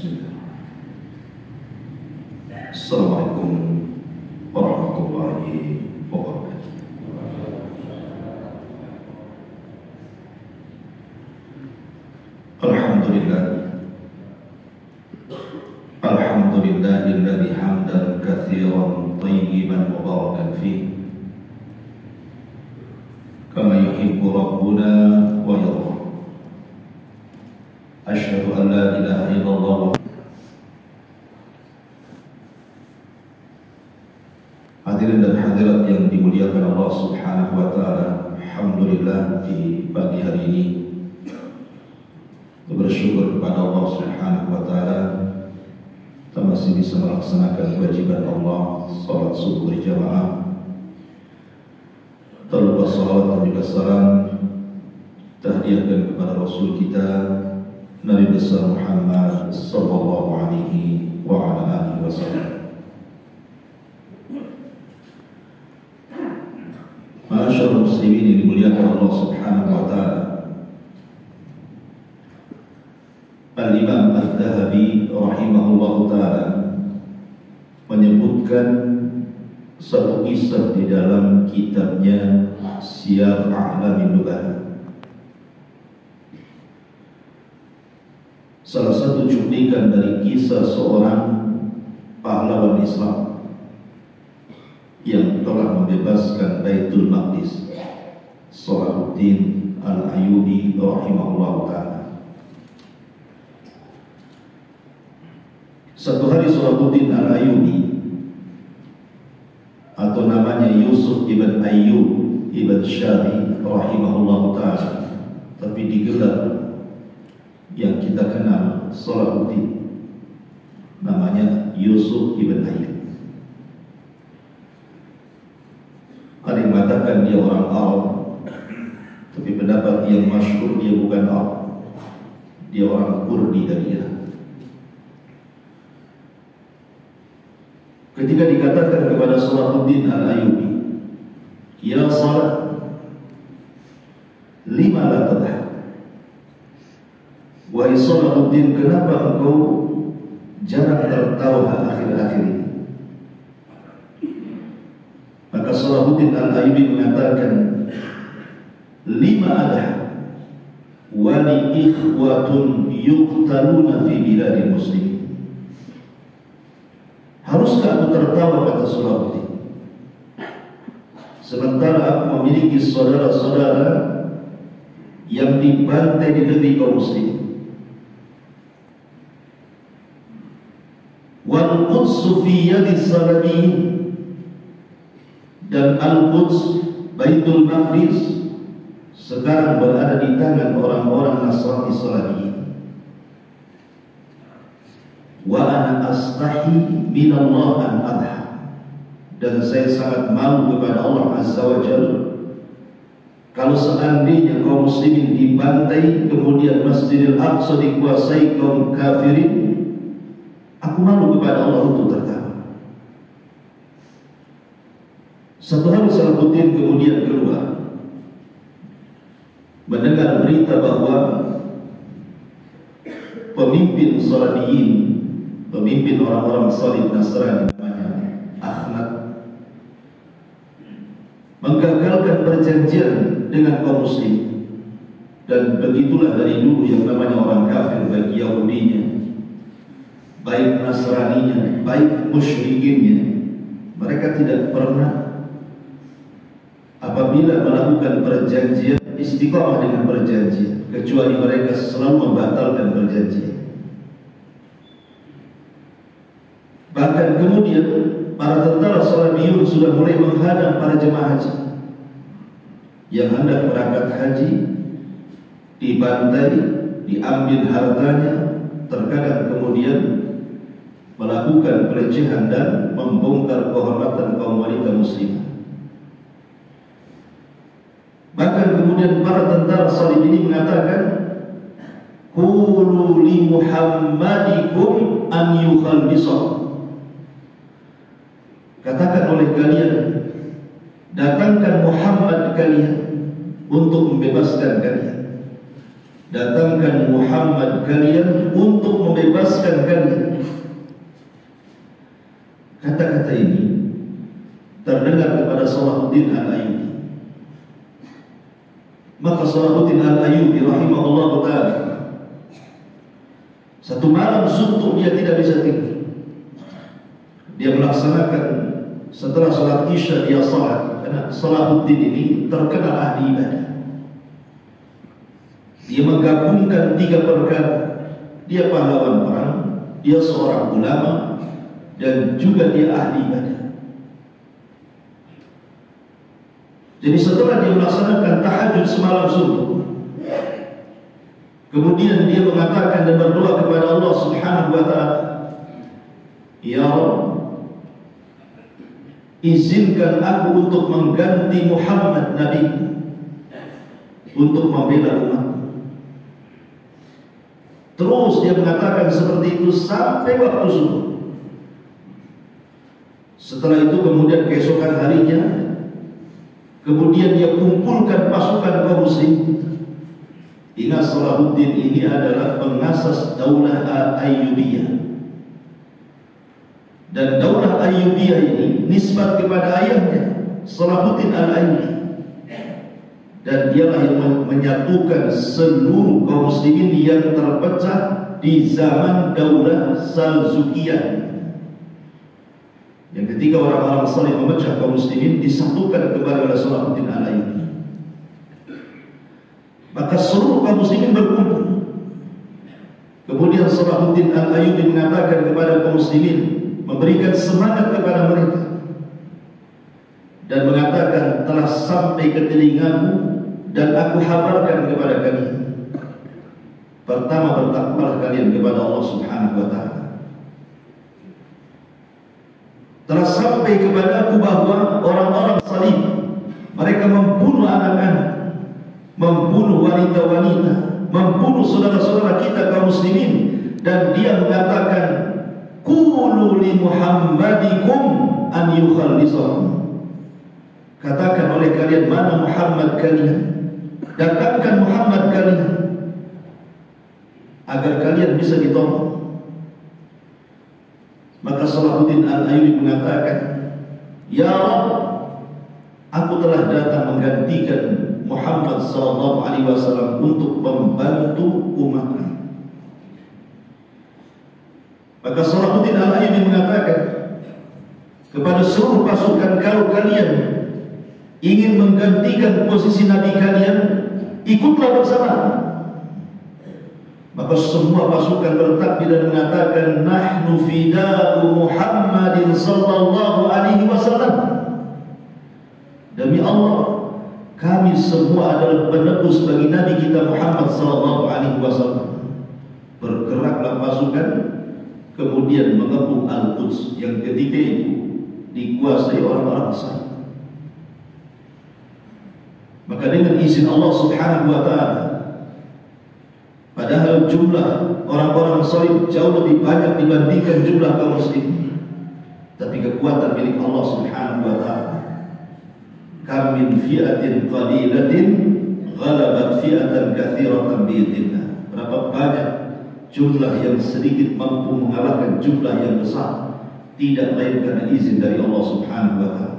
Bismillah. Assalamualaikum warahmatullahi wabarakatuh. Alhamdulillah. Alhamdulillahilladzi hamdan katsiran thayyiban mubarakan fihi kama yuhibbu rabbuna wa yarda. Asyhadu an la ilaha illallah. Hadirin dan hadirat yang dimuliakan Allah Subhanahu wa taala, alhamdulillah di pagi hari ini bersyukur kepada Allah Subhanahu wa taala kita masih bisa melaksanakan kewajiban Allah salat subuh berjamaah. Terlupa salawat dan juga salam tahdiahkan kepada Rasul kita Nabi besar Muhammad sallallahu alaihi wa ala alihi wasallam. Ma'asyiral muslimin yang dimuliakan Allah Subhanahu wa taala. Al-Imam Al-Dhahabi rahimahullahu taala menyebutkan satu kisah di dalam kitabnya Siyar A'lamin Nubala. Salah satu cuplikan dari kisah seorang pahlawan Islam yang telah membebaskan Baitul Maqdis, Salahuddin Al-Ayyubi rahimahullah ta'ala. Satu hari Salahuddin Al-Ayyubi, atau namanya Yusuf ibn Ayyub ibn Syari rahimahullah ta'ala, tapi digelar yang kita kenal Salahuddin, namanya Yusuf ibn Ayyub. Ada yang mengatakan dia orang Arab, tapi pendapat yang masyhur dia bukan Arab, dia orang Kurdi dari Irak. Ketika dikatakan kepada Salahuddin Al-Ayyubi, ya Salah, lima la tadhak, wahai Salahuddin, kenapa engkau jarang tertawa akhir-akhir ini? Maka Salahuddin Al-Ayyubi mengatakan, lima adha wali ikhwatun yuqtaluna fi biladil muslimin. Haruskah aku tertawa, kata Salahuddin, sementara aku memiliki saudara-saudara yang dibantai di negeri kaum muslimin. Wal Quds fi yadi Salabiyin, dan Al-Quds, Baitul Maqdis, sekarang berada di tangan orang-orang Nasrani Salabiyin. Wa ana astahi min Allah an adha, dan saya sangat malu kepada Allah Azza wa Jalla kalau seandainya kaum muslimin dibantai, kemudian Masjidil Aqsa dikuasai kaum kafirin, aku malu kepada Allah untuk tertawa. Satu hari Salahuddin kemudian keluar, mendengar berita bahwa pemimpin Salabiyin, pemimpin orang-orang Salib Nasrani namanya Ahmad, menggagalkan perjanjian dengan kaum muslim. Dan begitulah dari dulu yang namanya orang kafir, baik Yahudinya, baik Nasraninya, baik musyrikinnya, mereka tidak pernah apabila melakukan perjanjian istiqamah dengan perjanjian, kecuali mereka selalu membatalkan perjanjian. Bahkan kemudian para tentara Salabiyun sudah mulai menghadang para jemaah haji yang hendak berangkat haji, dibantai, diambil hartanya, terkadang kemudian melakukan pelecehan dan membongkar kehormatan kaum wanita muslimah. Bahkan kemudian para tentara Salib ini mengatakan, qulu li Muhammadikum an yukhallisah, katakan oleh kalian, datangkan Muhammad kalian untuk membebaskan kalian. datangkan Muhammad kalian untuk membebaskan kalian. Kata-kata ini terdengar kepada Salahuddin Al-Ayyubi. Maka Salahuddin Al-Ayyubi rahimahullah ta'ala, satu malam suntuk dia tidak bisa tidur. Dia melaksanakan setelah salat Isya dia salat, karena Salahuddin ini terkenal ahli ibadah. Dia menggabungkan 3 perkara. Dia pahlawan perang, dia seorang ulama, dan juga dia ahli ibadah. Jadi setelah dia melaksanakan tahajud semalam suntuk, kemudian dia mengatakan dan berdoa kepada Allah Subhanahu wa ta'ala, Ya Rabb, izinkan aku untuk mengganti Muhammad Nabi untuk membela umat. Terus dia mengatakan seperti itu sampai waktu subuh. Setelah itu kemudian keesokan harinya, kemudian dia kumpulkan pasukan kaum muslim. Ingat, Salahuddin ini adalah pengasas Daulah Ayyubiyah. Dan Daulah Ayyubiyah ini nisbat kepada ayahnya, Salahuddin Al-Ayyubi. Dan dialah yang menyatukan seluruh kaum muslimin yang terpecah di zaman Daulah Salzukiyah. Yang ketika orang-orang saling memecah kaum muslimin disatukan kembali oleh Salahuddin Al-Ayyubi. Maka seluruh kaum muslimin berkumpul. Kemudian Salahuddin Al-Ayyubi mengatakan kepada kaum muslimin, memberikan semangat kepada mereka dan mengatakan, telah sampai ke telingamu dan aku habarkan kepada kalian. Pertama, bertakwalah kalian kepada Allah Subhanahu wa ta'ala. Telah sampai kepada aku bahwa orang-orang salib, mereka membunuh anak-anak, membunuh wanita-wanita, membunuh saudara-saudara kita kaum muslimin. Dan dia mengatakan, qulu li Muhammadikum an yukhallisahum. Katakan oleh kalian, mana Muhammad kalian, datangkan Muhammad kalian agar kalian bisa ditolong. Maka Salahuddin Al-Ayyubi mengatakan, Ya Rabb, aku telah datang menggantikan Muhammad SAW untuk membantu umatnya. Maka Salahuddin Al-Ayyubi mengatakan kepada seluruh pasukan, kalau kalian ingin menggantikan posisi Nabi kalian, ikutlah bersama. Maka semua pasukan bertakbir dan mengatakan, nahnu fida'u Muhammadin sallallahu alaihi wasallam. Demi Allah, kami semua adalah penebus bagi Nabi kita Muhammad sallallahu alaihi wasallam. Bergeraklah pasukan, kemudian mengepung Al-Quds yang ketika itu dikuasai orang-orang salib. Maka dengan izin Allah Subhanahu wa ta'ala, padahal jumlah orang-orang salib jauh lebih banyak dibandingkan jumlah kaum muslim, tapi kekuatan milik Allah Subhanahu wa ta'ala. Kam min fi'atin qalilatin ghalabat fi'atan katsiratan bi'idznillah. Berapa banyak jumlah yang sedikit mampu mengalahkan jumlah yang besar, tidak lain karena izin dari Allah Subhanahu wa ta'ala.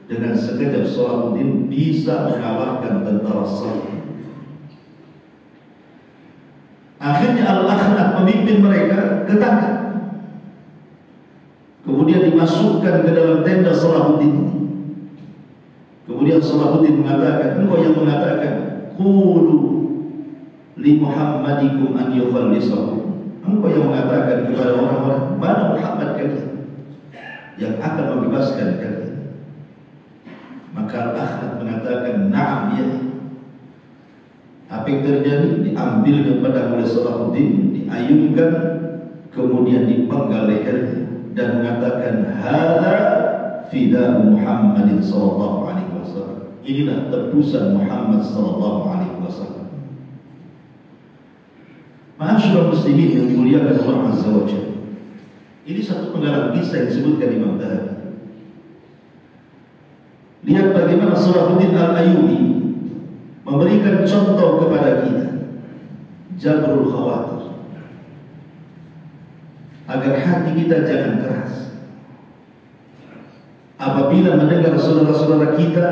Dengan sekejap Salahuddin bisa mengalahkan tentara salib. Akhirnya Al-Akhnaf pemimpin mereka ketangkap, kemudian dimasukkan ke dalam tenda Salahuddin. Kemudian Salahuddin mengatakan, engkau yang mengatakan, qulu li Muhammadikum an yukhallisahum. Engkau yang mengatakan kepada orang-orang, mana Muhammad kalian yang akan membebaskan kalian. Maka Al-Akhnaf mengatakan, na'am, ya. Apa yang terjadi? Diambil pedang oleh Salahuddin, diayunkan, kemudian dipenggal lehernya dan mengatakan, hadza fida'u Muhammadin sallallahu alaihi wasallam. Inilah tebusan Muhammad sallallahu alaihi wasallam. Ma'asyiral muslimin yang dimuliakan Allah Azza wa Jalla. Ini satu penggalan kisah yang disebutkan Imam Dhahabi. Lihat bagaimana Salahuddin Al-Ayyubi memberikan contoh kepada kita jabrul khawatir, agar hati kita jangan keras apabila mendengar saudara-saudara kita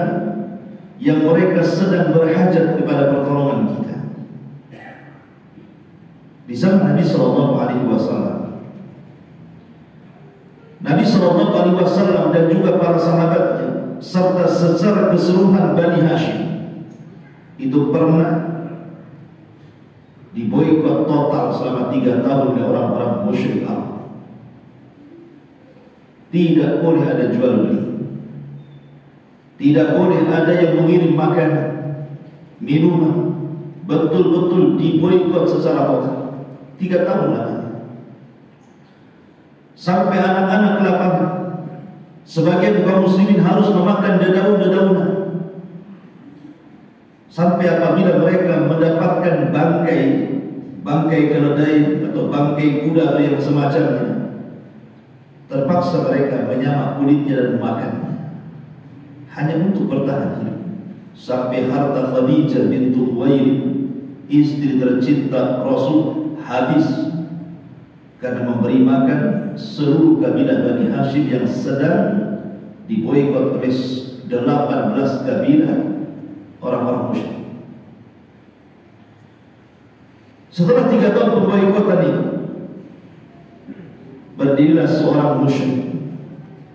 yang mereka sedang berhajat kepada pertolongan kita. Di zaman Nabi Sallallahu Alaihi Wasallam, Nabi Sallallahu Alaihi Wasallam dan juga para sahabatnya serta secara keseluruhan Bani Hashim itu pernah diboikot total selama 3 tahun oleh orang-orang musyrik Arab. Tidak boleh ada jual beli, tidak boleh ada yang mengirim makanan, minuman, betul-betul diboikot secara total 3 tahun lamanya. Sampai anak-anak ke lapangan, sebagian kaum muslimin harus memakan dedaunan-dedaunan. Sampai apabila mereka mendapatkan bangkai keledai atau bangkai kuda atau yang semacamnya, terpaksa mereka menyamak kulitnya dan memakannya hanya untuk bertahan hidup. Sampai harta Khadijah bintu Khuwailid, istri tercinta Rasul, habis karena memberi makan seluruh kabilah Bani Hashim yang sedang diboikot oleh 18 kabilah orang-orang musyrik. Setelah 3 tahun pemboikotan itu, berdirilah seorang musyrik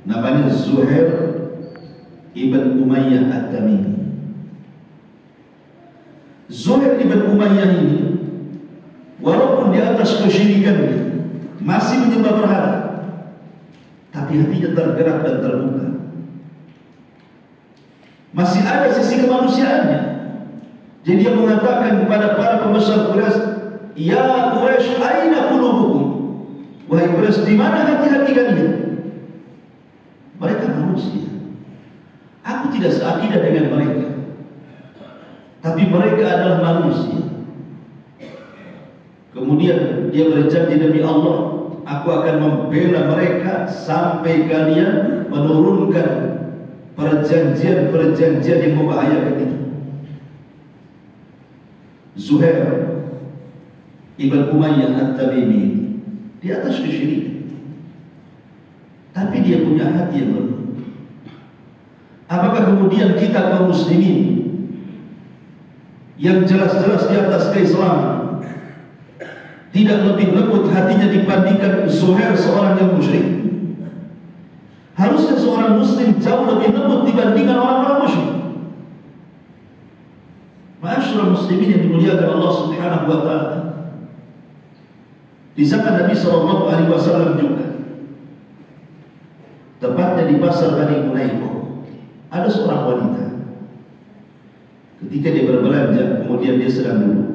namanya Zuhair ibn Umayyah At-Tamimi. Zuhair ibn Umayyah ini walaupun di atas kesyirikannya masih menyembah berhala, tapi hatinya tergerak dan terbuka. Masih ada sisi kemanusiaannya. Jadi dia mengatakan kepada para pembesar Quraisy, "Ya Quraisy, aina qulubukum?" Wahai Quraisy, di mana hati-hati kalian? Mereka manusia. Aku tidak seakidah dengan mereka, tapi mereka adalah manusia. Kemudian dia berjanji demi Allah, aku akan membela mereka sampai kalian menurunkan perjanjian-perjanjian yang membahayakan itu. Zuhair ibn Umayyah At-Tamimi di atas kesyirikan, tapi dia punya hati yang lembut. Apakah kemudian kita kaum muslimin yang jelas-jelas di atas keislaman tidak lebih lembut hatinya dibandingkan Zuhair seorang yang musyrik? Harusnya seorang muslim jauh lebih lembut dibandingkan orang-orang musyrik. Ma'asyiral muslimin yang dimuliakan Allah Subhanahu wa taala, di zaman Nabi Sallallahu Alaihi Wasallam juga, tepatnya di pasar Bani Qunaiqah, ada seorang wanita. Ketika dia berbelanja, kemudian dia sedang duduk,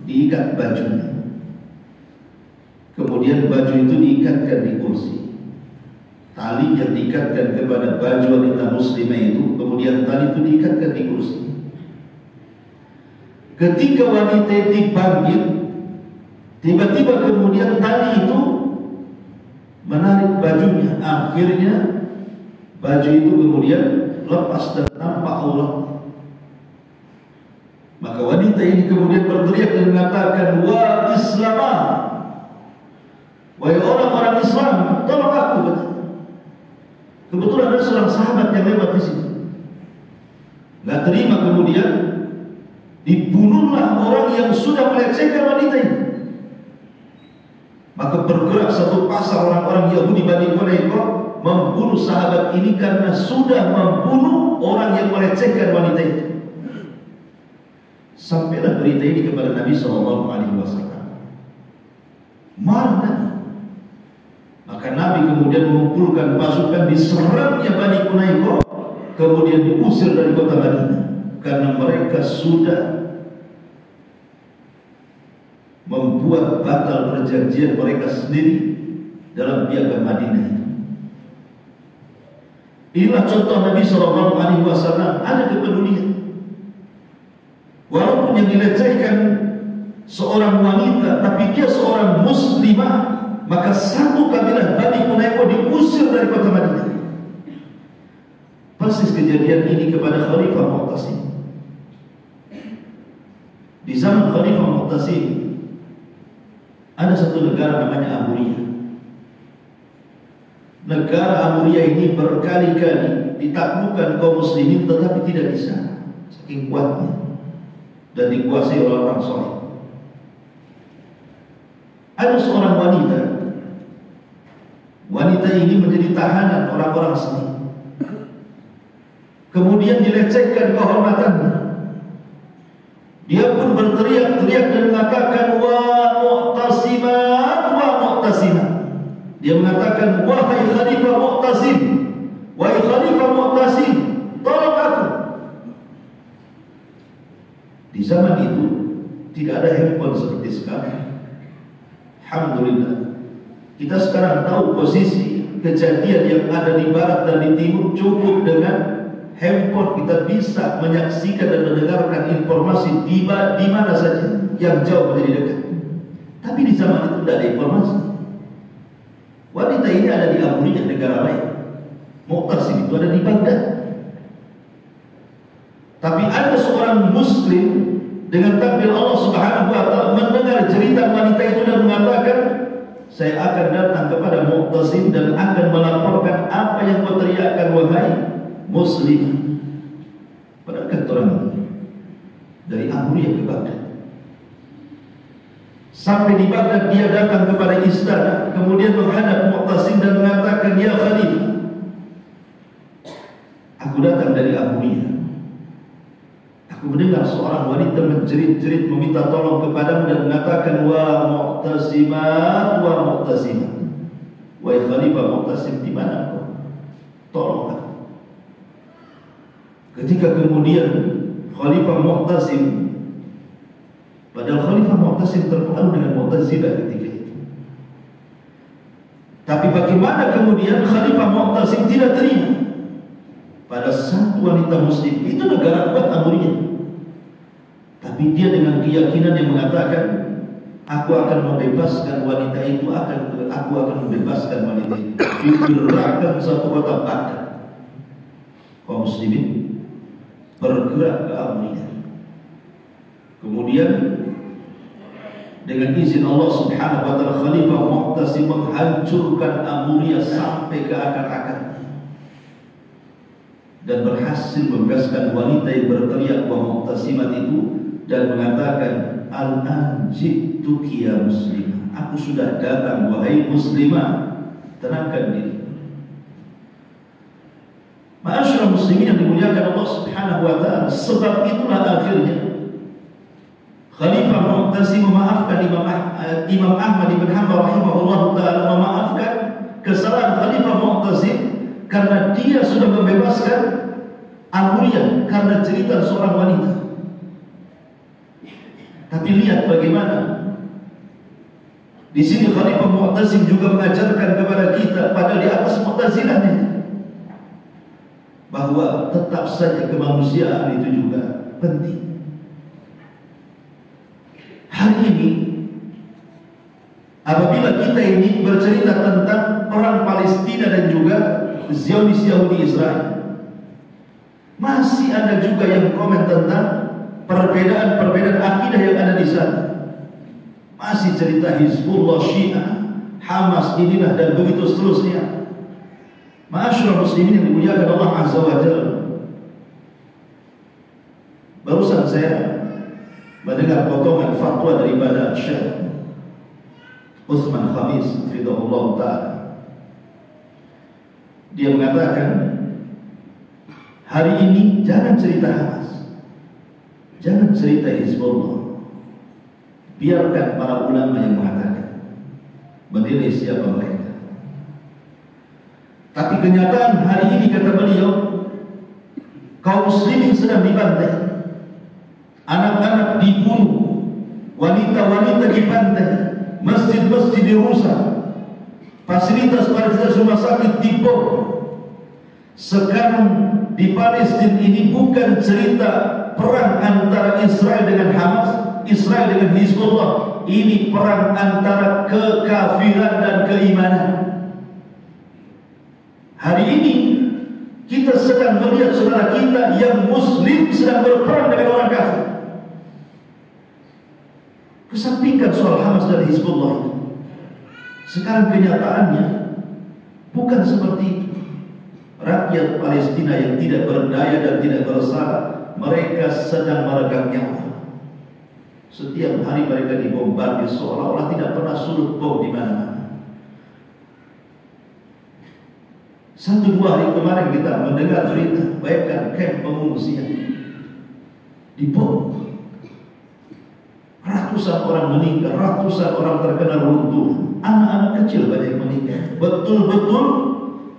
diikat bajunya. Kemudian baju itu diikatkan di kursi. Tali yang diikatkan kepada baju wanita muslimah itu, kemudian tali itu diikatkan di kursi. Ketika wanita itu bangkit, tiba-tiba kemudian tali itu menarik bajunya. Akhirnya baju itu kemudian lepas dan nampak aurat. Maka wanita ini kemudian berteriak dan mengatakan, "Wa Islamah, wahai orang-orang Islam, tolong aku." Kebetulan ada seorang sahabat yang lewat di situ. Nggak terima, kemudian dibunuhlah orang yang sudah melecehkan wanita ini. Maka bergerak satu pasar orang-orang Yahudi Bani Qunaiqah membunuh sahabat ini karena sudah membunuh orang yang melecehkan wanita itu. Sampailah berita ini kepada Nabi Sallallahu Alaihi Wasallam. Marah. Maka Nabi kemudian mengumpulkan pasukan, diserangnya Bani Qunaiqah, kemudian diusir dari kota Madinah karena mereka sudah membuat batal perjanjian mereka sendiri dalam piagam Madinah itu. Inilah contoh Nabi Sallallahu Alaihi Wasallam, ada kepedulian. Walaupun yang dilecehkan seorang wanita, tapi dia seorang muslimah, maka satu kabilah Bani Qunaiqah diusir dari kota Madinah. Persis kejadian ini kepada Khalifah Mu'tasim. Di zaman Khalifah Mu'tasim, Ada satu negara namanya Amuria. Negara Amuria ini berkali-kali ditaklukkan kaum muslimin tetapi tidak bisa, saking kuatnya, dan dikuasai oleh orang soleh. Ada seorang wanita ini menjadi tahanan orang-orang seni. Kemudian dilecehkan kehormatannya. Dia pun berteriak-teriak dan mengatakan, wa mu'tasimat, wa mu'tasimat. Dia mengatakan, wahai Khalifah Mu'tasim, wahai Khalifah Mu'tasim, tolong aku. Di zaman itu tidak ada handphone seperti sekarang. Alhamdulillah, kita sekarang tahu posisi kejadian yang ada di barat dan di timur. Cukup dengan handphone kita bisa menyaksikan dan mendengarkan informasi di mana saja, yang jauh menjadi dekat. Tapi di zaman itu tidak ada informasi. Wanita ini ada di Amuria, negara lain. Mu'tasim itu ada di Baghdad. Tapi ada seorang muslim dengan takdir Allah Subhanahu wa taala mendengar cerita wanita itu dan mengatakan, saya akan datang kepada Mu'tasim dan akan melaporkan apa yang kau teriakkan wahai muslim. Berangkat orang ini dari Amuria ke Baghdad. Sampai di Baghdad dia datang kepada istana, kemudian menghadap Mu'tasim dan mengatakan, ya Khalifah, aku datang dari Amuria. Aku mendengar seorang wanita menjerit-jerit meminta tolong kepadamu dan mengatakan, wa mu'tasimat, wa mu'tasimat. Wahai Khalifah Mu'tasim, di mana kau? Tolong aku. Ketika kemudian Khalifah Mu'tasim, padahal Khalifah Mu'tasim terpengaruh dengan Mu'tazilah ketika itu. Tapi bagaimana kemudian Khalifah Mu'tasim tidak terima pada satu wanita muslim? Itu negara kuat Amuria. Tapi dia dengan keyakinan yang mengatakan, aku akan membebaskan wanita itu, aku akan membebaskan wanita itu. Digerakkan satu kota Baghdad. Kaum muslimin bergerak ke Amuria. Kemudian dengan izin Allah Subhanahu wa taala, Khalifah Mu'tasim menghancurkan Amuria sampai ke akar-akar dan berhasil membebaskan wanita yang berteriak wa mu'tasimat itu dan mengatakan, al-an ji'tuki ya muslimah, aku sudah datang wahai muslimah, tenangkan diri. Ma'asyiral muslimin yang dimuliakan Allah Subhanahu wa taala, sebab itulah akhirnya Khalifah Mu'tasim memaafkan Imam Ahmad bin Hanbal rahimahullah taala, memaafkan kesalahan Khalifah Mu'tasim karena dia sudah membebaskan Amuria karena cerita seorang wanita. Tapi lihat bagaimana di sini Khalifah Mu'tasim juga mengajarkan kepada kita, padahal di atas Mu'tazilahnya, bahwa tetap saja kemanusiaan itu juga penting. Hari ini apabila kita ini bercerita tentang perang Palestina dan juga Zionis Yahudi Israel, masih ada juga yang komen tentang perbedaan-perbedaan akidah yang ada di sana. Masih cerita Hizbullah, Syiah, Hamas, inilah dan begitu seterusnya. Ma'asyiral muslimin yang dimuliakan Allah Azza wa Jalla, barusan saya mendengar potongan fatwa daripada Syekh Utsman Khamis hafizahullah ta'ala. Dia mengatakan, hari ini jangan cerita Hamas, jangan cerita Hizbullah, biarkan para ulama yang mengatakan, menilai siapa mereka. Tapi kenyataan hari ini, kata beliau, kaum muslimin sedang dibantai, anak-anak dibunuh, wanita-wanita dibantai, masjid-masjid dirusak, fasilitas rumah sakit dibom. Sekarang di Palestina ini bukan cerita perang antara Israel dengan Hamas, Israel dengan Hizbullah. Ini perang antara kekafiran dan keimanan. Hari ini kita sedang melihat saudara kita yang muslim sedang berperang dengan orang kafir. Kesampingkan soal Hamas dan Hizbullah, Sekarang kenyataannya bukan seperti itu. Rakyat Palestina yang tidak berdaya dan tidak bersalah, mereka sedang meregang nyawa. Setiap hari mereka dibombardir seolah-olah tidak pernah surut bom di mana-mana. 1-2 hari kemarin kita mendengar berita, bayangkan kamp pengungsian dibom. Ratusan orang meninggal, ratusan orang terkena runtuhan, anak-anak kecil banyak yang meninggal. Betul-betul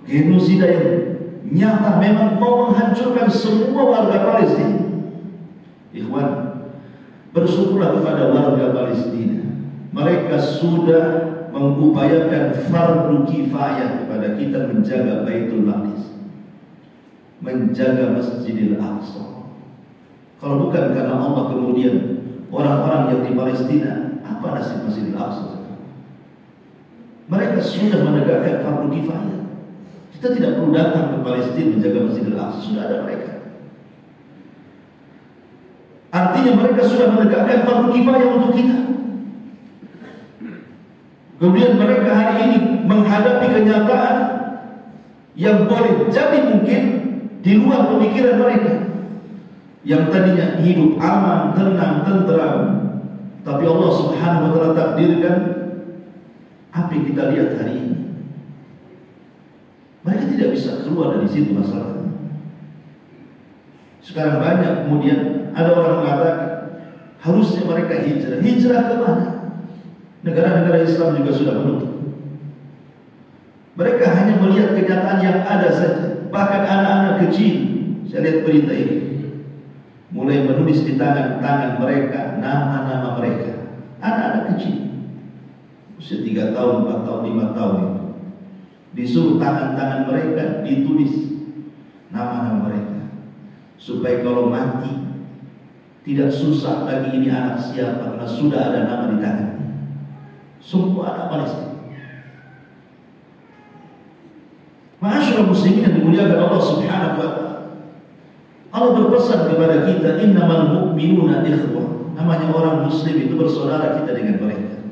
genosida yang nyata, memang mau menghancurkan semua warga Palestina. Ikhwan, bersyukurlah kepada warga Palestina. Mereka sudah mengupayakan fardu kifayah kepada kita menjaga Baitul Maqdis, menjaga Masjidil Aqsa. Kalau bukan karena Allah, kemudian orang-orang yang di Palestina, apa nasib Masjidil Aqsa? Mereka sudah menegakkan fardu kifayah. Kita tidak perlu datang ke Palestina menjaga Masjidil Aqsa, sudah ada mereka. Artinya mereka sudah menegakkan fardu kifayah untuk kita. Kemudian mereka hari ini menghadapi kenyataan yang boleh jadi mungkin di luar pemikiran mereka, yang tadinya hidup aman, tenang, tentram, tapi Allah Subhanahu wa taala takdirkan apa yang kita lihat hari ini. Mereka tidak bisa keluar dari situ masalahnya. Sekarang banyak kemudian ada orang mengatakan harusnya mereka hijrah. Hijrah ke mana? Negara-negara Islam juga sudah menutup. Mereka hanya melihat kenyataan yang ada saja. Bahkan anak-anak kecil, saya lihat berita ini, mulai menulis di tangan-tangan mereka nama-nama mereka. Anak-anak kecil, usia 3 tahun, 4 tahun, 5 tahun itu, disuruh tangan-tangan mereka ditulis nama-nama mereka, supaya kalau mati tidak susah lagi ini anak siapa, karena sudah ada nama di tangan. Semua anak Palestina. Ma'asyiral muslimin yang dimuliakan Allah Subhanahu wa taala, Allah berpesan kepada kita, innamal mu'minuna ikhwah. Namanya orang muslim itu bersaudara kita dengan mereka.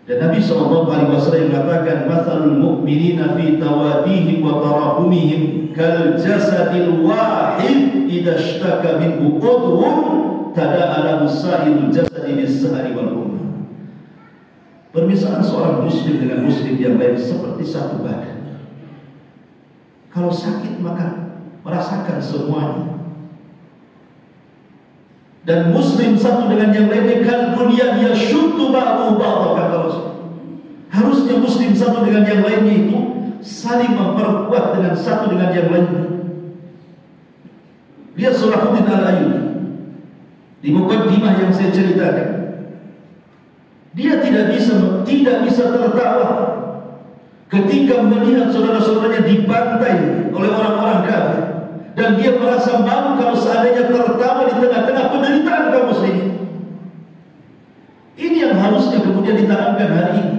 Dan Nabi SAW mengatakan, mathalul mu'minina fi tawadihim wa tarahumihim kal jasadil wahid idza ishtaka minhu udhun tada'a lahu sa'irul jasadi bis-sahari wal humma. Permisalan seorang muslim dengan muslim yang lain seperti satu badan. Kalau sakit maka merasakan semuanya. Dan muslim satu dengan yang lainnya kal bunyan yashuddu ba'dahu ba'dha, kata Rasul. Harusnya muslim satu dengan yang lainnya itu saling memperkuat dengan satu dengan yang lainnya. Lihat Salahuddin Al-Ayyubi di mukaddimah yang saya ceritakan. Dia tidak bisa tertawa ketika melihat saudara-saudaranya dibantai oleh orang-orang kafir, dan dia merasa malu kalau seandainya tertawa di tengah-tengah penderitaan kaum muslimin. Ini yang harusnya kemudian ditanamkan hari ini.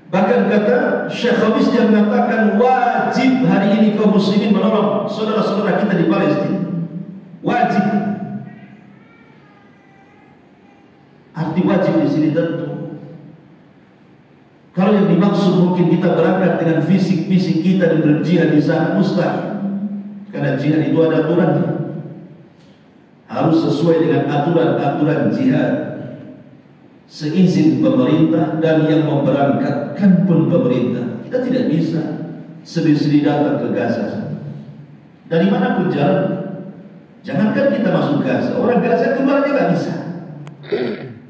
Bahkan kata Syekh Khamis, dia mengatakan wajib hari ini kaum muslimin menolong saudara-saudara kita di Palestina. Wajib. Arti wajib di sini tentu, kalau yang dimaksud mungkin kita berangkat dengan fisik-fisik kita dan berjihad di sana, mustahil. Karena jihad itu ada aturannya. Harus sesuai dengan aturan-aturan jihad, seizin pemerintah, dan yang memberangkatkan pun pemerintah. Kita tidak bisa sendiri-sendiri datang ke Gaza. Dari mana pun jalan. Jangankan kita masuk Gaza, orang Gaza keluar aja nggak bisa.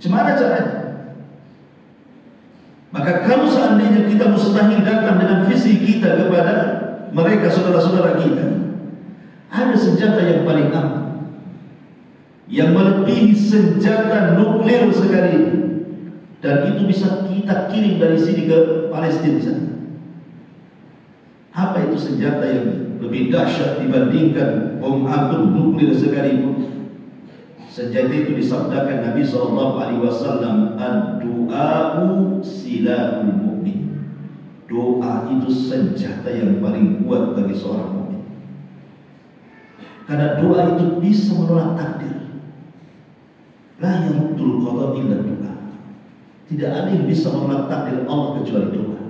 Gimana caranya? Maka kalau seandainya kita mustahil datang dengan visi kita kepada mereka saudara-saudara kita, ada senjata yang paling aman, yang melebihi senjata nuklir sekalipun, dan itu bisa kita kirim dari sini ke Palestina sana. Apa itu senjata yang lebih dahsyat dibandingkan bom atom nuklir sekalipun? Senjata itu disabdakan Nabi SAW, ad-du'a'u silahul mu'min. Doa itu senjata yang paling kuat bagi seorang mukmin. Karena doa itu bisa menolak takdir. La yamutul qada illa doa. Tidak ada yang bisa menolak takdir Allah kecuali Tuhan.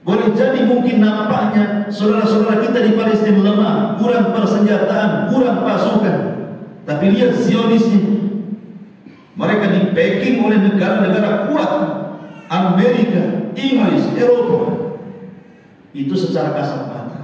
Boleh jadi mungkin nampaknya saudara-saudara kita di Palestina lemah, kurang persenjataan, kurang pasukan. Tapi lihat Zionisnya. Mereka di-backing oleh negara-negara kuat, Amerika, Inggris, Eropa. Itu secara kasat mata.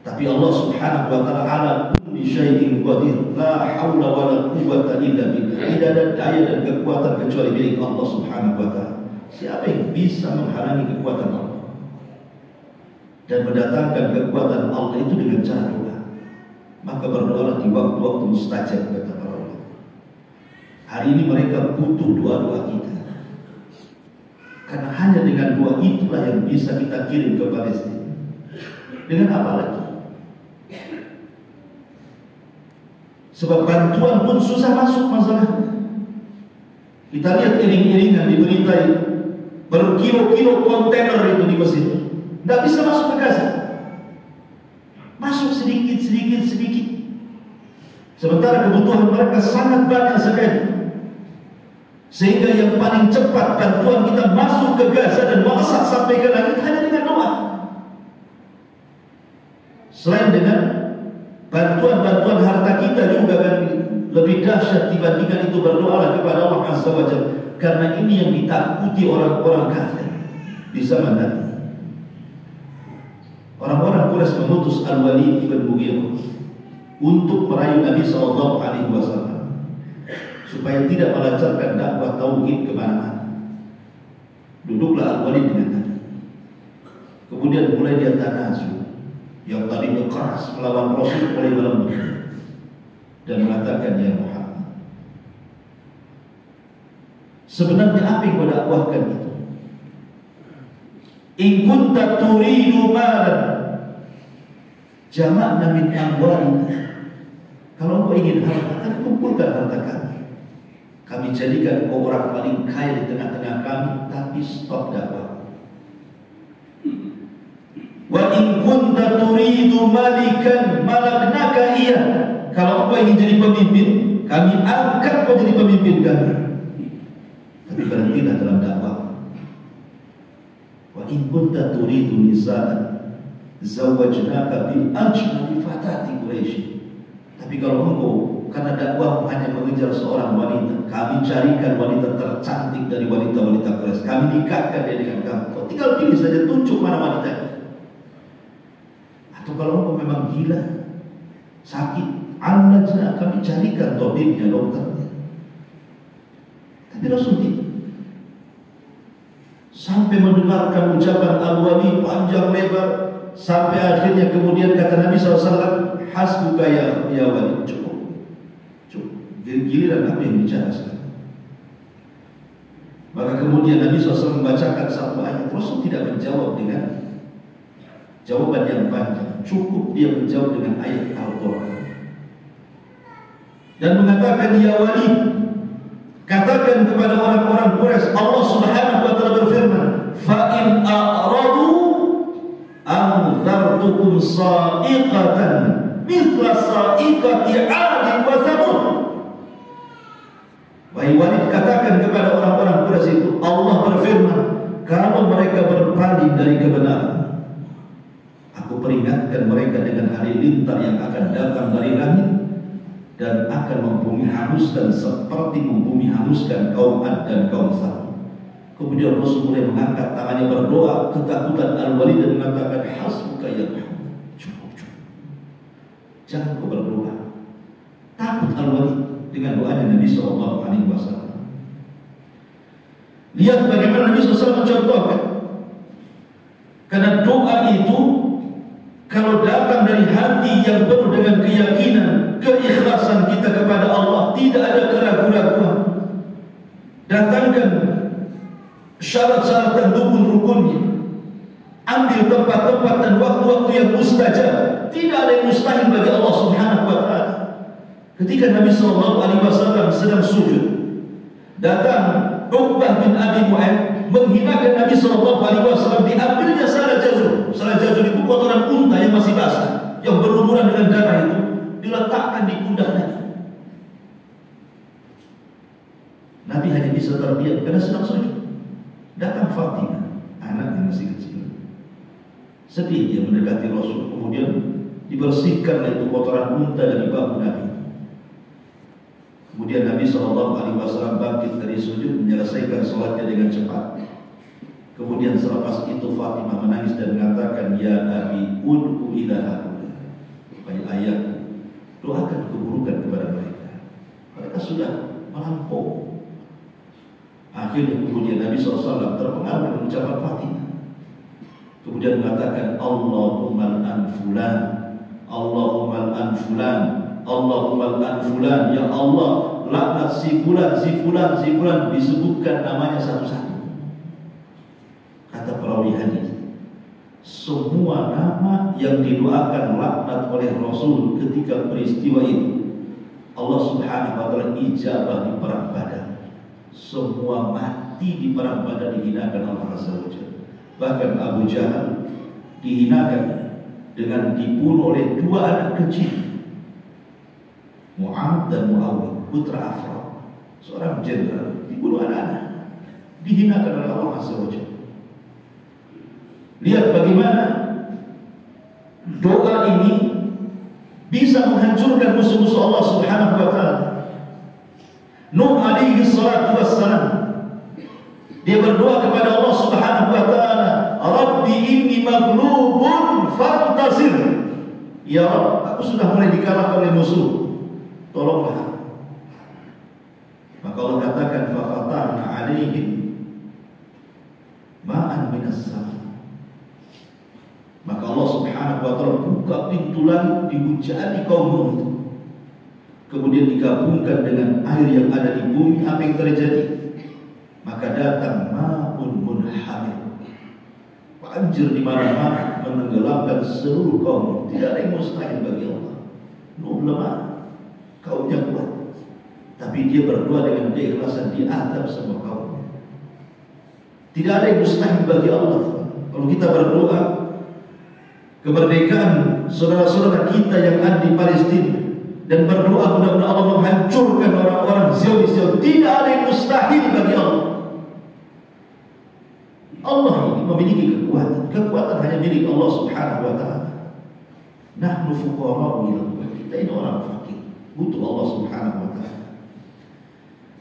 Tapi Allah Subhanahu wa taala ala kulli syai'in qadir. La haula wala quwwata illa billah. Tidak ada daya dan kekuatan kecuali milik Allah Subhanahu wa taala. Siapa yang bisa menghalangi kekuatan Allah dan mendatangkan kekuatan Allah itu dengan cara doa? Maka berdoalah di waktu-waktu mustajab, kata para ulama. Hari ini mereka butuh doa-doa kita, karena hanya dengan doa itulah yang bisa kita kirim ke Palestina. Dengan apa lagi? Sebab bantuan pun susah masuk masalahnya. Kita lihat iring-iringan di berita itu, berkilo-kilo kontainer itu di Mesir, tidak bisa masuk ke Gaza. Masuk sedikit. Sementara kebutuhan mereka sangat banyak sekali. Sehingga yang paling cepat bantuan kita masuk ke Gaza dan melesat sampai ke langit hanya dengan doa. Selain dengan bantuan harta kita juga kan lebih dahsyat dibandingkan itu, berdoa kepada Allah Azza wa Jalla. Karena ini yang ditakuti orang-orang kafir di zaman Nabi. Orang-orang Quraisy mengutus Al-Walid bin Mughirah untuk merayu Nabi SAW supaya tidak melancarkan dakwah tauhid kemana-mana. Duduklah Al-Walid dengan Nabi. Kemudian mulai dia tanazul. Yang tadi keras melawan Rasul mulai melembut dan mengatakan, ya Muhammad, sebenarnya apa yang kau dakwahkan itu? In kunta turidu malan jama'na min amwalina. Kalau kau ingin harta, kan kumpulkan harta kami. Kami jadikan kau orang paling kaya di tengah-tengah kami, tapi stop dakwah. Wa in kunta turidu malikan malaknaka iya. Kalau kau ingin jadi pemimpin, kami angkat kau jadi pemimpin kami. Tapi berhentilah dalam dakwah. Wa in kunta turidu nisaan zawajnaka bi ajmali fatati Quraisy. Tapi kalau engkau karena dakwah hanya mengejar seorang wanita, kami carikan wanita tercantik dari wanita-wanita Quraisy, kami nikahkan dia dengan kamu. Kau tinggal pilih saja, tunjuk mana wanitanya. Atau kalau engkau memang gila, sakit, anaknya kami carikan tabibnya, dokternya. Tapi Rasul tidak. Sampai mendengarkan ucapan Al-Wali panjang lebar, sampai akhirnya kemudian kata Nabi SAW, hasbuka ya Wali, cukup. Giliran apa yang bicara sekarang. Maka kemudian Nabi SAW membacakan satu ayat. Rasul tidak menjawab dengan jawaban yang panjang, cukup dia menjawab dengan ayat Al-Quran dan mengatakan, ya Wali, katakan kepada orang-orang Quraisy, Allah Subhanahu wa taala berfirman, fa in a'radu anzartukum sa'iqatan mithla sa'iqati 'adin wa thamud. Wahai Walid, katakan kepada orang-orang Quraisy itu, Allah berfirman, kalau mereka berpaling dari kebenaran, aku peringatkan mereka dengan hari lintar yang akan datang dari langit dan akan membumi hanguskan seperti membumi hanguskan kaum Ad dan kaum Tsamud. Kemudian Rasul mulai mengangkat tangannya berdoa, ketakutan Al-Walid dan mengatakan, hasbuka ya Muhammad, cukup. Jangan kau berdoa. Takut Al-Walid dengan doanya Nabi SAW. Lihat bagaimana Nabi SAW mencontohkan. Karena doa itu kalau datang dari hati yang penuh dengan keyakinan, keikhlasan kita kepada Allah, tidak ada keraguan-raguan. Datangkan syarat-syarat dan rukun-rukunnya. Ambil tempat-tempat dan waktu-waktu yang mustajab. Tidak ada yang mustahil bagi Allah Subhanahu wa taala. Ketika Nabi SAW sedang sujud, datang Uqbah bin Abi Mu'ayyid menghinakan Nabi SAW, diambilnya salah jazur. Salah jazur itu kotoran unta yang masih basah, yang berlumuran dengan darah itu, diletakkan di pundak Nabi. Nabi hanya bisa terdiam karena sedang sujud. Datang Fatimah, anak yang masih kecil, sedih dia mendekati Rasul, kemudian dibersihkan itu kotoran unta dari bahu Nabi. Kemudian Nabi SAW bangkit dari sujud, menyelesaikan sholatnya dengan cepat. Kemudian selepas itu Fatimah menangis dan mengatakan, ya Abi, ud'u ila haula. Wahai ayah, doakan keburukan kepada mereka. Mereka sudah melampau. Akhirnya kemudian Nabi SAW terpengaruh dengan ucapan Fatimah. Kemudian mengatakan, Allahumma al'an fulan, Allahumma al'an fulan, Allahumma al'an fulan. Ya Allah, laknat si fulan, si fulan, si fulan. Disebutkan namanya satu-satu. Kata perawi hadis, semua nama yang didoakan laknat oleh Rasul ketika peristiwa itu, Allah Subhanahu wa ta'ala ijabah di perang Badar. Semua mati di perang Badar dihinakan Allah Azza wa Jalla. Bahkan Abu Jahal dihinakan dengan dibunuh oleh dua anak kecil, Mu'ad dan Muawiyah, putra Afra, seorang jenderal, dibunuh anak-anak, dihinakan oleh Allah Azza wa Jalla. Lihat bagaimana doa ini bisa menghancurkan musuh-musuh Allah Subhanahu wa ta'ala. Nuh alaihi salatu wassalam, dia berdoa kepada Allah Subhanahu wa ta'ala, Rabbi inni maghlubun fantasir. Ya Rabb, aku sudah mulai dikalahkan oleh musuh, tolonglah. Maka Allah katakan, fafatahna alaihim ma'an minas sama. Maka Allah Subhanahu wa ta'ala buka pintu langit, dihujani kaum Nuh itu. Kemudian digabungkan dengan air yang ada di bumi. Apa yang terjadi? Maka datang ma'un munhamir, banjir di mana-mana, menenggelamkan seluruh kaum. Tidak ada yang mustahil bagi Allah. Nuh lemah, kaumnya kuat, tapi dia berdoa dengan keikhlasan, diadab semua kaum. Tidak ada yang mustahil bagi Allah. Kalau kita berdoa kemerdekaan saudara-saudara kita yang ada di Palestina, dan berdoa mudah-mudahan Allah menghancurkan orang-orang Zionis, tidak ada yang mustahil bagi Allah. Allah ini memiliki kekuatan. Kekuatan hanya milik Allah Subhanahu wa ta'ala. Nahnu fuqara'u ila Allah. Kita ini orang fakir, butuh Allah Subhanahu wa ta'ala.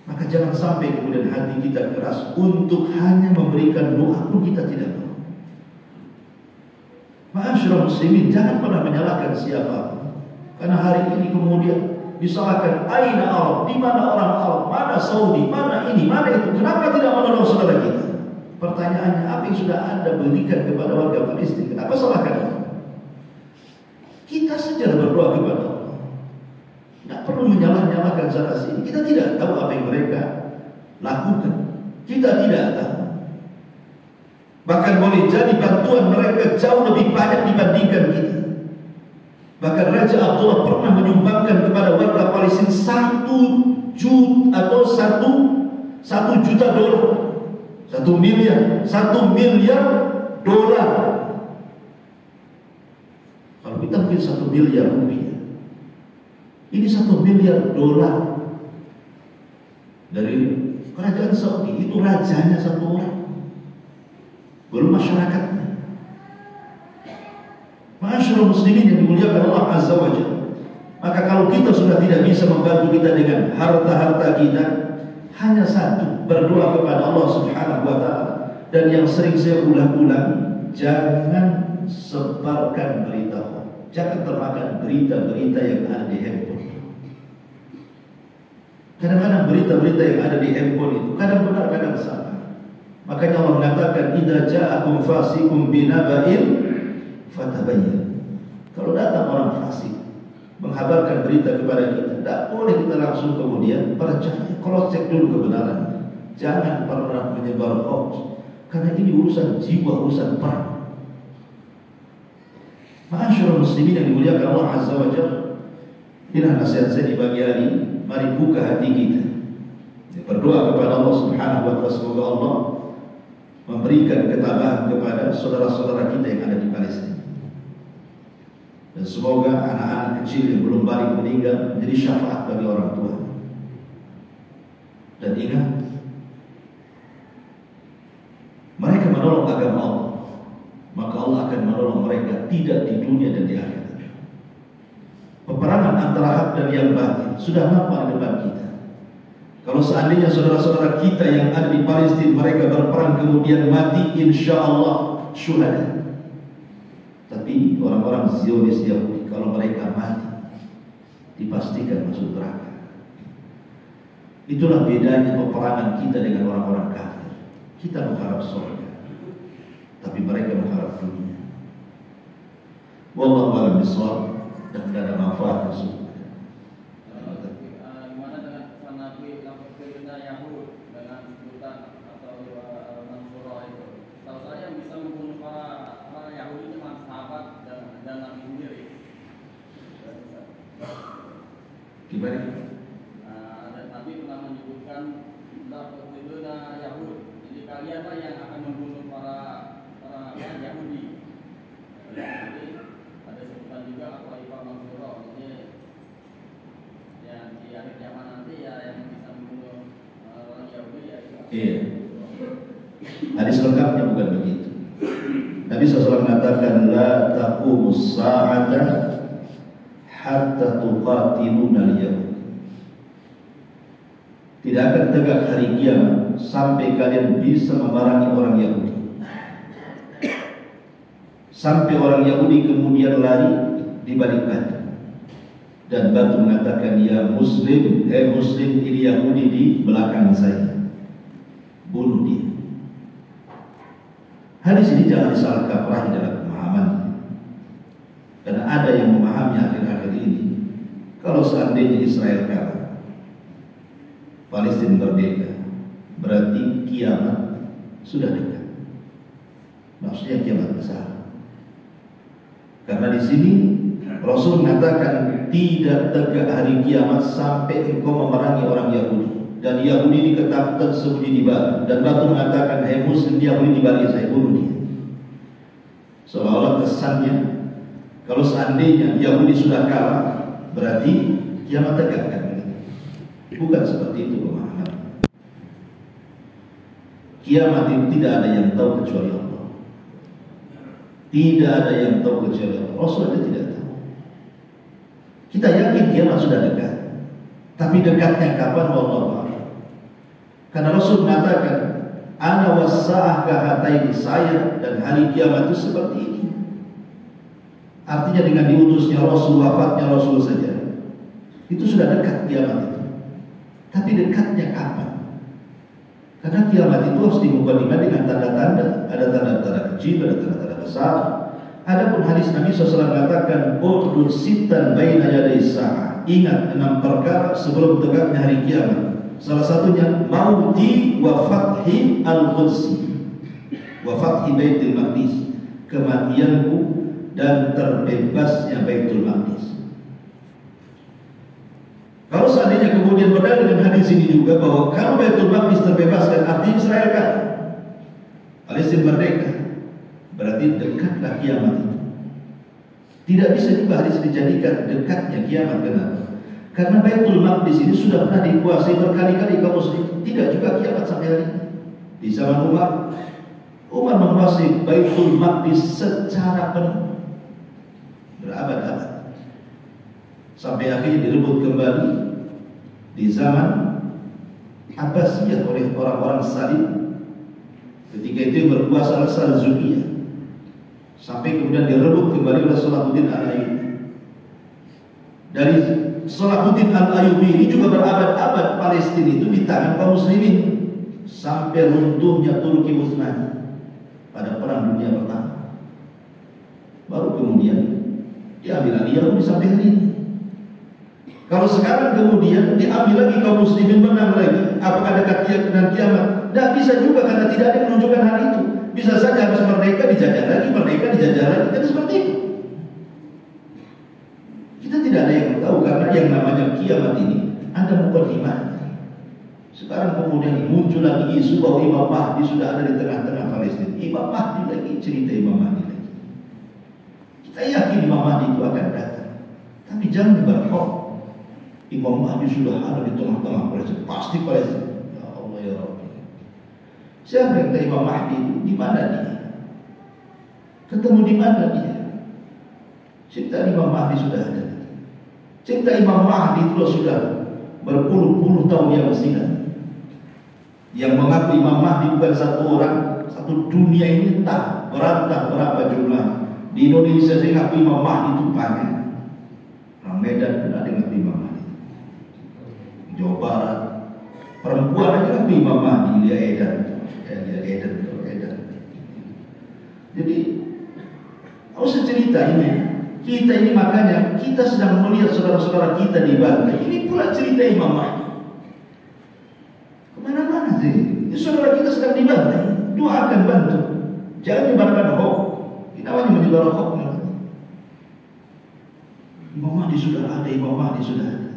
Maka jangan sampai kemudian hati kita keras untuk hanya memberikan doa pun kita tidak mau. Ma'asyiral muslimin, jangan pernah menyalahkan siapa. Karena hari ini kemudian disalahkan, aina Arab, di mana orang Arab, mana Saudi, mana ini, mana itu. Kenapa tidak menolong saudara kita? Pertanyaannya, apa yang sudah Anda berikan kepada warga Palestina? Kenapa salahkan? Kita saja berdoa kepada Allah. Tidak perlu menyalah-nyalahkan sana sini. Kita tidak tahu apa yang mereka lakukan. Kita tidak tahu. Bahkan boleh jadi bantuan mereka jauh lebih banyak dibandingkan kita. Bahkan Raja Abdullah pernah menyumbangkan kepada warga Palestina 1 juta atau 1 juta dolar, 1 miliar dolar. Kalau kita mungkin 1 miliar rupiah, ini 1 miliar dolar dari kerajaan Saudi. Itu rajanya satu orang, belum masyarakatnya. Ma'asyiral muslimin yang dimuliakan Allah Azza wa Jalla. Maka kalau kita sudah tidak bisa membantu kita dengan harta-harta kita, hanya satu, berdoa kepada Allah Subhanahu wa ta'ala. Dan yang sering saya ulang-ulang, jangan sebarkan berita hoax. Jangan termakan berita-berita yang ada di handphone. Kadang-kadang berita-berita yang ada di handphone itu kadang benar, kadang salah. Makanya Allah mengatakan, idza ja'akum fasiqun binaba'in fatabayyan. Kalau datang orang fasik menghabarkan berita kepada kita, tidak boleh kita langsung kemudian percaya. Kalau cek dulu kebenaran. Jangan pernah menyebar hoax, karena ini urusan jiwa, urusan perang. Ma'asyiral muslimin yang dimuliakan Allah Azza wa Jalla. Inilah nasihat saya di pagi hari. Mari buka hati kita, berdoa kepada Allah Subhanahu wa ta'ala. Semoga Allah memberikan ketabahan kepada saudara-saudara kita yang ada di Palestina. Dan semoga anak-anak kecil yang belum balik meninggal menjadi syafaat bagi orang tua. Dan ingat, mereka menolong agama Allah, maka Allah akan menolong mereka tidak di dunia dan di akhirat. Peperangan antara hak dan yang batil sudah nampak di depan kita. Kalau seandainya saudara-saudara kita yang ada di Palestina mereka berperang kemudian mati, insya Allah syuhada. Tapi orang-orang Zionis Yahudi kalau mereka mati dipastikan masuk neraka. Itulah bedanya peperangan kita dengan orang-orang kafir. Kita mengharap surga, tapi mereka mengharap dunia. Wallahu a'lam bishawab. Dan tidak ada manfaat tersebut. Gimana dengan Nabi lakukan Yahud dengan sebutan atau Mansurah itu? Tahu saya yang bisa membunuh para Yahudi cuma sahabat dan Nabi sendiri. Gimana? Ada Nabi pernah menyebutkan lakukan Yahud. Jadi kalianlah yang akan membunuh para Yahudi. Jadi ada sebutan juga apa Ipa Mansurah, ini yang di akhir zaman nanti ya yang bisa membunuh orang Yahudi ya. Iya. Hadis lengkapnya bukan begitu. Nabi SAW mengatakan la taqumus sa'ata hatta tuqatiluna al-yahud. Tidak akan tegak hari kiamat sampai kalian bisa memerangi orang Yahudi. Sampai orang Yahudi kemudian lari di balik batu, dan batu mengatakan, ya Muslim, Muslim, ini Yahudi di belakang saya, bunuh dia. Hadis ini jangan disalah kaprah dalam pemahaman, karena ada yang memahami akhir-akhir ini kalau seandainya Israel kalah, Palestina merdeka, berarti kiamat sudah dekat. Maksudnya kiamat besar. Karena di sini Rasul mengatakan tidak tegak hari kiamat sampai engkau memerangi orang Yahudi, dan Yahudi diketahui sembunyi di batu, dan batu mengatakan, hai Muslim, Yahudi di balik saya, bunuh dia. Seolah-olah kesannya kalau seandainya Yahudi sudah kalah berarti kiamat tegak, kan? Bukan seperti itu pemahaman. Kiamat itu tidak ada yang tahu kecuali Allah. Tidak ada yang tahu kecuali Allah. Rasul saja tidak tahu. Kita yakin kiamat sudah dekat, tapi dekatnya kapan? Wallahu a'lam. Karena Rasul mengatakan, ana was-sa'ah kahataini, saya dan hari kiamat itu seperti ini. Artinya dengan diutusnya Rasul, wafatnya Rasul saja, itu sudah dekat kiamat itu. Tapi dekatnya kapan? Karena kiamat itu harus dimukadimah dengan tanda-tanda. Ada tanda-tanda kecil, ada tanda-tanda besar. Adapun hadis Nabi SAW mengatakan, "Udud sitan baina yaday sa'ah." Ingat 6 perkara sebelum tegaknya hari kiamat. Salah satunya mauti wa fathi al-Qudsi, wa fathi Baitul Maqdis, kematianku dan terbebasnya Baitul Maqdis. Kalau seandainya kemudian berdalil dengan hadis ini juga bahwa kalau Baitul Maqdis terbebaskan, artinya Israel kan Palestina merdeka, berarti dekatlah kiamat itu. Tidak bisa juga hadis dijadikan dekatnya kiamat. Kenapa? Karena Baitul Maqdis ini sudah pernah dikuasai berkali-kali kaum muslim. Tidak juga kiamat sampai hari ini. Di zaman Umar menguasai Baitul Maqdis secara penuh berabad-abad, sampai akhirnya direbut kembali di zaman Abbasiyah oleh orang-orang Salim. Ketika itu berkuasa Saljuqiyah, sampai kemudian direbut kembali oleh Salahuddin Al-Ayyubi. Dari Salahuddin Al-Ayyubi ini juga berabad-abad Palestina itu di tangan kaum muslimin, sampai runtuhnya Turki Utsmani pada Perang Dunia Pertama. Baru kemudian diambil alih Yahudi sampai hari ini. Kalau sekarang kemudian diambil lagi kaum muslimin, menang lagi, apakah dekat dengan kiamat? Tidak bisa juga, karena tidak ada yang menunjukkan hal itu. Bisa saja habis merdeka dijajah lagi, merdeka dijajah lagi, kan seperti itu. Kita tidak ada yang tahu, karena yang namanya kiamat ini ada mukadimahnya. Sekarang kemudian muncul lagi isu bahwa Imam Mahdi sudah ada di tengah-tengah Palestina. Imam Mahdi lagi, cerita Imam Mahdi lagi. Kita yakin Imam Mahdi itu akan datang, tapi jangan diberkok. Imam Mahdi sudah ada di tengah-tengah Palestina, pasti Palestina. Ya, ya Rabbi. Siapa yang kata Imam Mahdi itu? Di mana dia? Ketemu di mana dia? Cerita Imam Mahdi sudah ada. Cerita Imam Mahdi itu sudah berpuluh-puluh tahun yang silam. Yang mengaku Imam Mahdi bukan satu orang, satu dunia ini tak berantah berapa jumlah. Di Indonesia saya ngaku Imam Mahdi itu banyak. Orang Medan pun ada yang ngaku Imam Mahdi. Jawa Barat perempuan aja ngaku Imam Mahdi, dia Edan. Jadi harus cerita ini. Kita ini makanya kita sedang melihat saudara-saudara kita dibantai. Ini pula cerita Imam Mahdi. Kemana-mana sih? Ini saudara kita sedang dibantai. Doakan, bantu. Jangan menyebarkan hoax. Kita hanya menyebarkan hoax. Imam Mahdi sudah ada, Imam Mahdi sudah ada.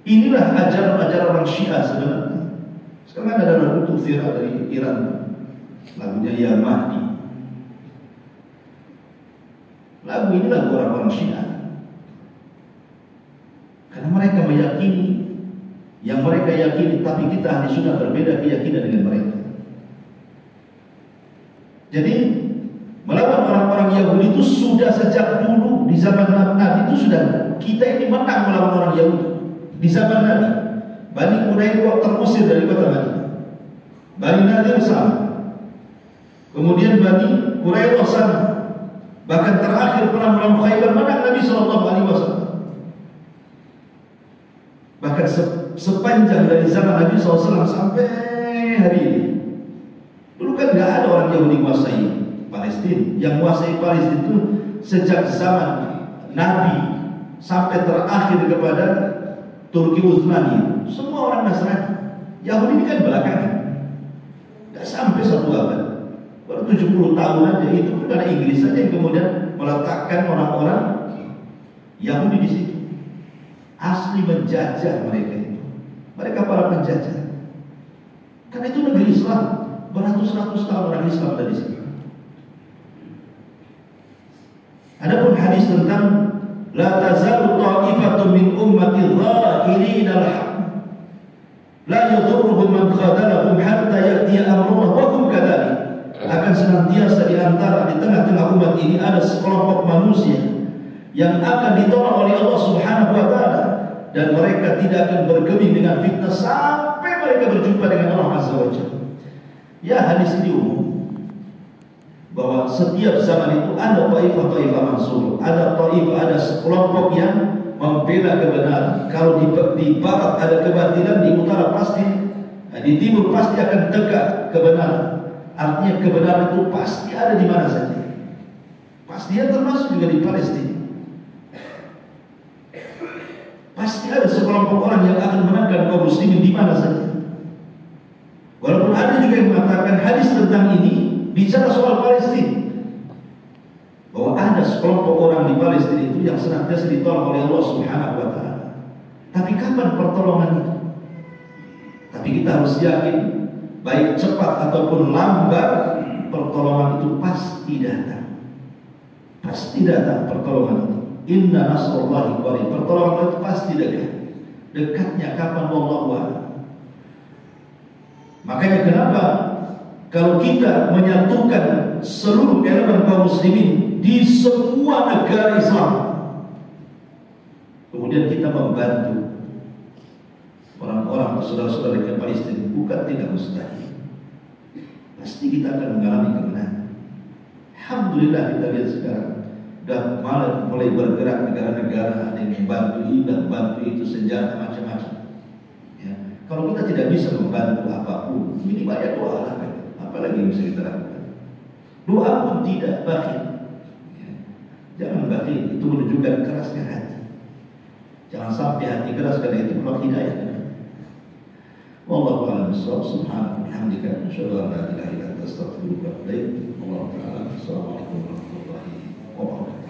Inilah ajaran-ajaran orang Syiah sebenarnya. Sekarang ada lagu itu viral dari Iran, lagunya Ya Mahdi. Lagu ini lagu orang-orang Syiah. Karena mereka meyakini yang mereka yakini, tapi kita ahli sunnah berbeda keyakinan dengan mereka. Jadi melawan orang-orang Yahudi itu sudah sejak dulu di zaman Nabi itu sudah. Kita ini menang melawan orang Yahudi di zaman Nabi. Bani Quraisy terusir dari kota Madinah. Bani Nadir sama. Kemudian Bani Quraisy sama. Bahkan terakhir perang melawan Khaybar menang Nabi SAW. Bahkan sepanjang dari zaman Nabi SAW sampai hari ini. Dulu kan nggak ada orang Yahudi menguasai Palestina. Yang menguasai Palestina itu sejak zaman Nabi sampai terakhir kepada Turki Utsmani. Semua orang Nasrani. Yahudi ini kan belakangan. Nggak sampai 1 abad. Baru 70 tahun aja. Itu pun ada Inggris saja yang kemudian meletakkan orang-orang Yahudi di situ. Asli menjajah mereka itu. Mereka para penjajah. Karena itu negeri Islam. Beratus-ratus tahun orang Islam ada di sini. Adapun hadis tentang la tazalu ta'ifatun min ummati dhahirin al-haq la yadhurruhum man khadalahum hatta ya'tiya amrullah wa hum kadzalik. Akan senantiasa di antara di tengah-tengah umat ini ada sekelompok manusia yang akan ditolak oleh Allah Subhanahu wa taala dan mereka tidak akan bergeming dengan fitnah sampai mereka berjumpa dengan Allah Azza wa Jalla. Ya, hadis ini umum bahwa setiap zaman itu ada taifah mansur, ada taifah, ada sekelompok yang membela kebenaran. Kalau di barat ada kebatilan, di utara pasti, di timur pasti akan tegak kebenaran. Artinya kebenaran itu pasti ada di mana saja. Pastinya termasuk juga di Palestina. Pasti ada sekelompok orang yang akan menangkan kaum muslimin di mana saja. Walaupun ada juga yang mengatakan hadis tentang ini bicara soal Palestina, bahwa ada sekelompok orang di Palestina itu yang senantiasa ditolong oleh Allah Subhanahu wa taala. Tapi kapan pertolongan itu? Tapi kita harus yakin, baik cepat ataupun lambat, pertolongan itu pasti datang. Pasti datang pertolongan itu. Inna nasrullahi qarib. Pertolongan itu pasti dekat. Dekatnya kapan, wallahu a'lam. Makanya kenapa kalau kita menyatukan seluruh elemen kaum muslimin di semua negara Islam, kemudian kita membantu orang-orang saudara-saudara di Palestina, bukan tidak mustahil. Pasti kita akan mengalami kemenangan. Alhamdulillah kita lihat sekarang sudah mulai bergerak negara-negara, ada yang membantu ini dan bantu itu, senjata macam-macam. Ya. Kalau kita tidak bisa membantu apapun, ini banyak doa lah, apalagi yang bisa kita lakukan. Doa pun tidak bakhil. Ya. Jangan bakhil, itu menunjukkan kerasnya hati. Jangan sampai hati keras, karena itu menolak hidayah. Wallahu a'lam bishawab. Subhanaka wa bihamdika, asyhadu an la ilaha illa anta, astaghfiruka wa atubu ilaik. Wallahu ta'ala. Assalamualaikum warahmatullahi wabarakatuh.